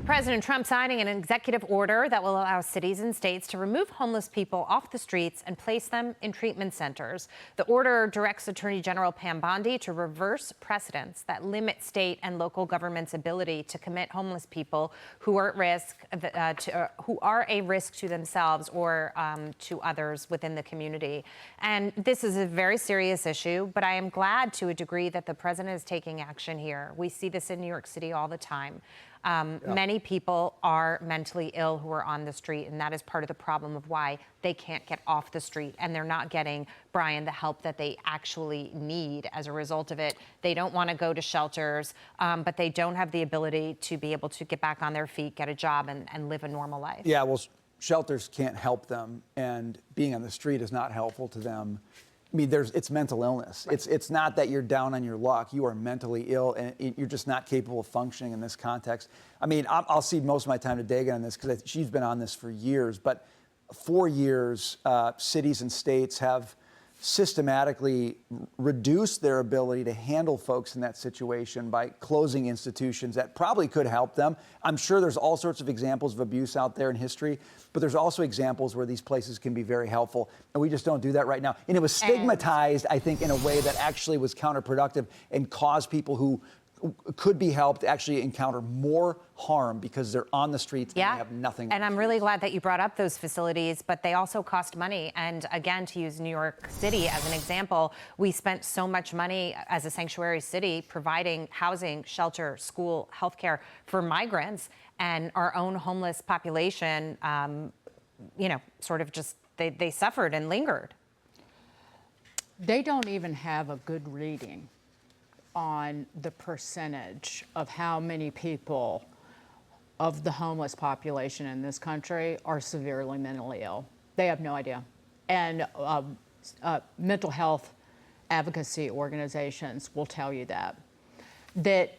President Trump signing an executive order that will allow cities and states to remove homeless people off the streets and place them in treatment centers. The order directs Attorney General Pam Bondi to reverse precedents that limit state and local governments' ability to commit homeless people who are at risk, who are a risk to themselves or to others within the community. And this is a very serious issue, but I am glad to a degree that the president is taking action here. We see this in New York City all the time. Many people are mentally ill who are on the street, and that is part of the problem of why they can't get off the street, and they're not getting, Brian, the help that they actually need as a result of it. They don't want to go to shelters, but they don't have the ability to be able to get back on their feet, get a job, and live a normal life. Yeah, well, shelters can't help them, and being on the street is not helpful to them. I mean, it's mental illness. Right. It's not that you're down on your luck. You are mentally ill, and you're just not capable of functioning in this context. I mean, I'll cede most of my time to Dagen on this because she's been on this for years. But 4 years, cities and states have systematically reduced their ability to handle folks in that situation by closing institutions that probably could help them. I'm sure there's all sorts of examples of abuse out there in history, but there's also examples where these places can be very helpful, and we just don't do that right now. And it was stigmatized, I think, in a way that actually was counterproductive and caused people who could be helped actually encounter more harm because they're on the streets and they have nothing. And I'm really glad that you brought up those facilities, but they also cost money. And again, to use New York City as an example, we spent so much money as a sanctuary city providing housing, shelter, school, healthcare for migrants, and our own homeless population, sort of just, they suffered and lingered. They don't even have a good reading on the percentage of how many people of the homeless population in this country are severely mentally ill. They have no idea. And mental health advocacy organizations will tell you that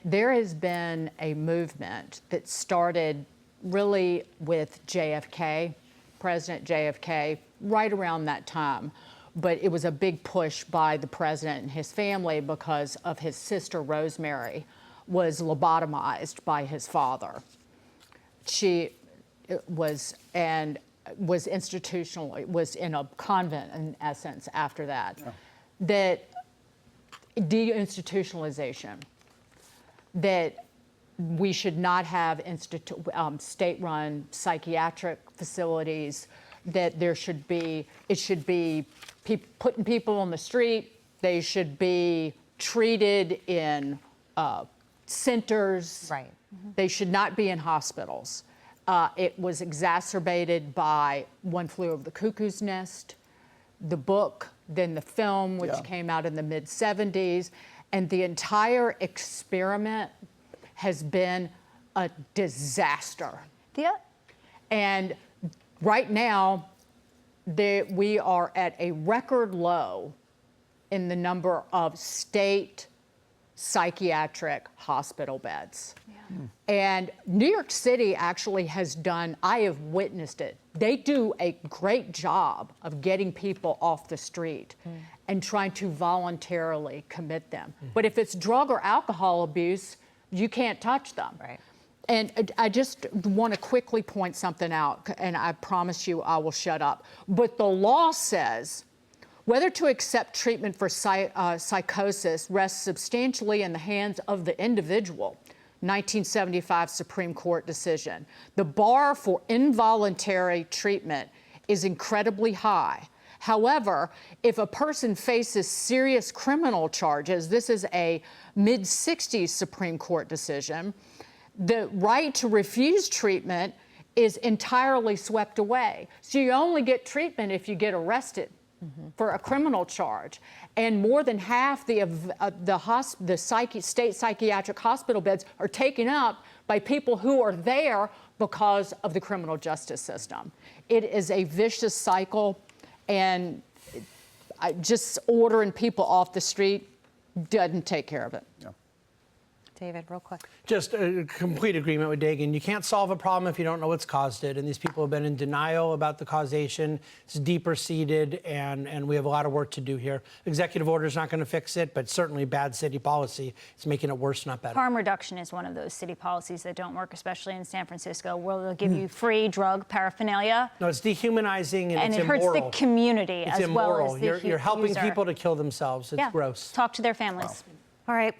there has been a movement that started really with JFK, President JFK, right around that time. But it was a big push by the president and his family because of his sister, Rosemary, was lobotomized by his father. She was institutional, was in a convent in essence after that. Yeah. That deinstitutionalization, that we should not have state-run psychiatric facilities, that it should be putting people on the street. They should be treated in centers. Right. Mm-hmm. They should not be in hospitals. It was exacerbated by One Flew Over the Cuckoo's Nest, the book, then the film, which came out in the mid-'70s. And the entire experiment has been a disaster. Yeah. And right now, we are at a record low in the number of state psychiatric hospital beds. Yeah. And New York City actually has done, I have witnessed it, they do a great job of getting people off the street and trying to voluntarily commit them. But if it's drug or alcohol abuse, you can't touch them. Right. And I just want to quickly point something out, and I promise you I will shut up. But the law says whether to accept treatment for psychosis rests substantially in the hands of the individual. 1975 Supreme Court decision. The bar for involuntary treatment is incredibly high. However, if a person faces serious criminal charges, this is a mid-'60s Supreme Court decision, the right to refuse treatment is entirely swept away. So you only get treatment if you get arrested for a criminal charge. And more than half the state psychiatric hospital beds are taken up by people who are there because of the criminal justice system. It is a vicious cycle, and just ordering people off the street doesn't take care of it. Yeah. David, real quick. Just a complete agreement with Dagen. You can't solve a problem if you don't know what's caused it. And these people have been in denial about the causation. It's deeper seated, and we have a lot of work to do here. Executive order is not going to fix it, but certainly bad city policy is making it worse, not better. Harm reduction is one of those city policies that don't work, especially in San Francisco, where they'll give you free drug paraphernalia. No, it's dehumanizing and it's it hurts immoral. the community It's as immoral. well as the You're helping user. people to kill themselves. It's Yeah. gross. Talk to their families. All right.